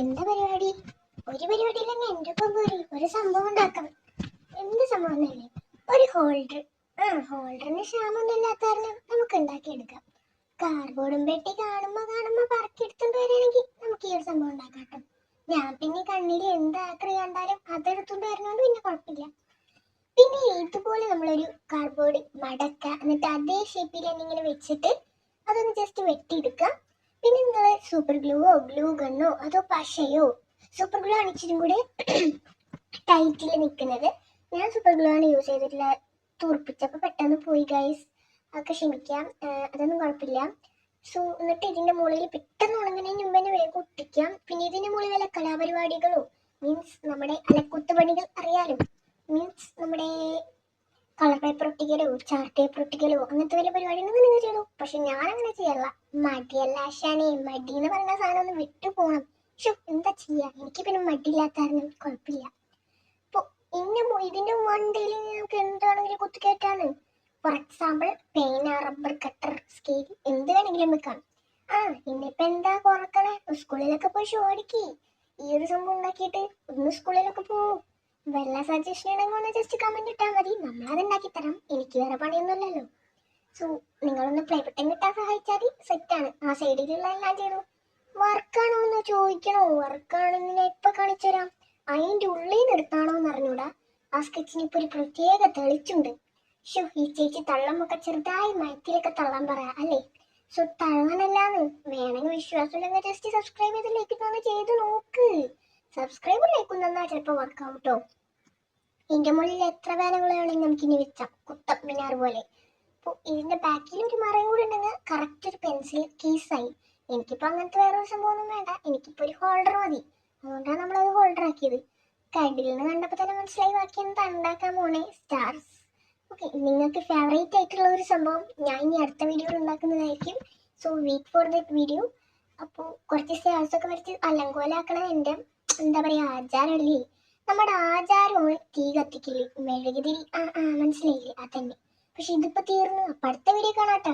എന്താ പരിപാടി? ഒരു പരിപാടിയില്ലെങ്കിൽ എൻ്റെ ഒപ്പം പോരി, ഒരു സംഭവം ഉണ്ടാക്കാം. എന്ത് സംഭവം തന്നെ? ഒരു ഹോൾഡർ. ഹോൾഡറിന് ക്ഷാമൊന്നും ഇല്ലാത്ത കാരണം നമുക്ക് ഉണ്ടാക്കിയെടുക്കാം. കാർബോർഡും പെട്ടി കാണുമ്പോ പറക്കിയെടുത്തോണ്ട് വരികയാണെങ്കിൽ നമുക്ക് ഈ ഒരു സംഭവം ഉണ്ടാക്കാം കേട്ടോ. ഞാൻ പിന്നെ കണ്ണിൽ എന്ത് ആക്രി കണ്ടാലും അതെടുത്തോണ്ട് വരുന്നോണ്ട് പിന്നെ കുഴപ്പമില്ല. പിന്നെ ഇതുപോലെ നമ്മളൊരു കാർഡ്ബോർഡ് മടക്കുക, എന്നിട്ട് അതേ ഷേപ്പിൽ എന്തെങ്കിലും വെച്ചിട്ട് അതൊന്ന് ജസ്റ്റ് വെട്ടിയെടുക്കാം. പിന്നെ നിങ്ങൾ സൂപ്പർ ഗ്ലൂവോ ഗ്ലൂ ഗണ്ണോ അതോ പശയോ? സൂപ്പർ ഗ്ലൂ ആണ് ഇച്ചിരി കൂടി ടൈറ്റിൽ നിൽക്കുന്നത്. ഞാൻ സൂപ്പർ ഗ്ലൂ ആണ് യൂസ് ചെയ്തിട്ടുള്ള. തുറപ്പിച്ചപ്പോൾ പെട്ടെന്ന് പോയി ഗൈസ്, അതൊക്കെ ക്ഷമിക്കാം, അതൊന്നും കുഴപ്പമില്ല. സോ എന്നിട്ട് ഇതിൻ്റെ മുകളിൽ പെട്ടെന്ന് ഉണങ്ങുന്നതിന് മുമ്പ് തന്നെ വേഗം ഒട്ടിക്കാം. പിന്നെ ഇതിൻ്റെ മുകളിൽ വല്ല കലാപരിപാടികളോ മീൻസ് നമ്മുടെ അലക്കുത്ത് പണികൾ അറിയാലോ, മീൻസ് നമ്മുടെ കളർ പേപ്പർ ഒട്ടിക്കലോ ചാർട്ട് പേപ്പർ ഒട്ടിക്കലോ അങ്ങനത്തെ വല്ല പരിപാടി ഉണ്ടെങ്കിൽ നിങ്ങൾ ചെയ്തു. പക്ഷെ ഞാൻ അങ്ങനെ ചെയ്യാറില്ല. മടിയല്ല ആശാനെ, മടി എന്ന് പറയുന്ന സാധനം ഒന്ന് വിട്ടു പോകണം. പക്ഷെ എന്താ ചെയ്യാ, എനിക്ക് പിന്നെ മടിയില്ലാത്ത കാരണം കുഴപ്പമില്ല. അപ്പോൾ ഇതിന്റെ വണ്ടിയിൽ നമുക്ക് എന്താണെങ്കിലും കുത്തിക്കയറ്റാണ്. ഫോർ എക്സാമ്പിൾ പേന, റബ്ബർ കട്ടർ, സ്കെയിൽ എന്ത് വേണമെങ്കിലും വെക്കാം. ഇന്നിപ്പോ എന്താ കുറക്കണേ? സ്കൂളിലൊക്കെ പോയി ഷോ അടിക്കി ഈ ഒരു സംഭവം ഉണ്ടാക്കിയിട്ട് ഒന്ന് സ്കൂളിലൊക്കെ പോകും. വല്ല സജഷൻ ഉണ്ടെങ്കിൽ ഒന്ന് ജസ്റ്റ് കമന്റ് ഇട്ടാൽ മതി, നമ്മളത് ഉണ്ടാക്കി തരാം. എനിക്ക് വേറെ പണിയൊന്നുമില്ലല്ലോ. സോ നിങ്ങളൊന്ന് പ്ലേ ബട്ടൺ കിട്ടാൻ സഹായിച്ചാൽ സെറ്റാണ്. ആ സൈഡിലുള്ള എല്ലാം ചെയ്തു. വർക്കാണോ എന്ന് ചോദിക്കണോ? വർക്കാണെങ്കിൽ എപ്പോൾ കാണിച്ചു തരാം. അതിൻ്റെ ഉള്ളിൽ നിന്ന് എടുത്താണോ എന്ന് അറിഞ്ഞൂടാ. ആ സ്കെച്ചിന് ഇപ്പോൾ ഒരു പ്രത്യേക തെളിച്ചുണ്ട്. ഈ ചേച്ചി തള്ളമൊക്കെ ചെറുതായി മയത്തിലൊക്കെ തള്ളാൻ പറയാം അല്ലേ? സോ തള്ളനല്ലാന്ന് വേണമെങ്കിൽ വിശ്വാസമില്ലെങ്കിൽ ജസ്റ്റ് സബ്സ്ക്രൈബ് ചെയ്ത് ലൈക്ക് ചെയ്ത് നോക്ക്. സബ്സ്ക്രൈബ് ലൈക്കും തന്നാൽ ചിലപ്പോൾ വർക്കാവട്ടോ. ഇതിൻ്റെ മുകളിൽ എത്ര വേനകൾ വേണമെങ്കിൽ നമുക്കിനി വെച്ചാം, കുത്തം മിനാർ പോലെ. അപ്പോൾ ഇതിൻ്റെ ബാക്കിൽ ഒരു മറയും കൂടി ഉണ്ടെങ്കിൽ കറക്റ്റ് ഒരു പെൻസിൽ കേസായി. എനിക്കിപ്പോൾ അങ്ങനത്തെ വേറൊരു സംഭവമൊന്നും വേണ്ട, എനിക്കിപ്പോൾ ഒരു ഹോൾഡർ മതി. അതുകൊണ്ടാണ് നമ്മളത് ഹോൾഡർ ആക്കിയത്. കയ്യിൽ നിന്ന് കണ്ടപ്പോൾ തന്നെ മനസ്സിലായി ബാക്കി എന്താ ഉണ്ടാക്കാൻ പോണേ. സ്റ്റാർസ്. ഓക്കെ, നിങ്ങൾക്ക് ഫേവറേറ്റ് ആയിട്ടുള്ള ഒരു സംഭവം ഞാൻ ഇനി അടുത്ത വീഡിയോയിൽ ഉണ്ടാക്കുന്നതായിരിക്കും. So wait for that video. അപ്പോൾ കുറച്ച് സ്റ്റാർസ് ഒക്കെ വരച്ച് അലങ്കോലാക്കണം. എൻ്റെ എന്താ പറയുക, ആചാരമല്ലേ? നമ്മുടെ ആചാരമാണ് തീ കത്തിക്കല്, മെഴുകുതിരി. മനസ്സിലായില്ലേ? അതന്നെ. പക്ഷെ ഇതിപ്പോൾ തീർന്നു. അപ്പം അടുത്ത വീഡിയോ കാണാട്ടോ.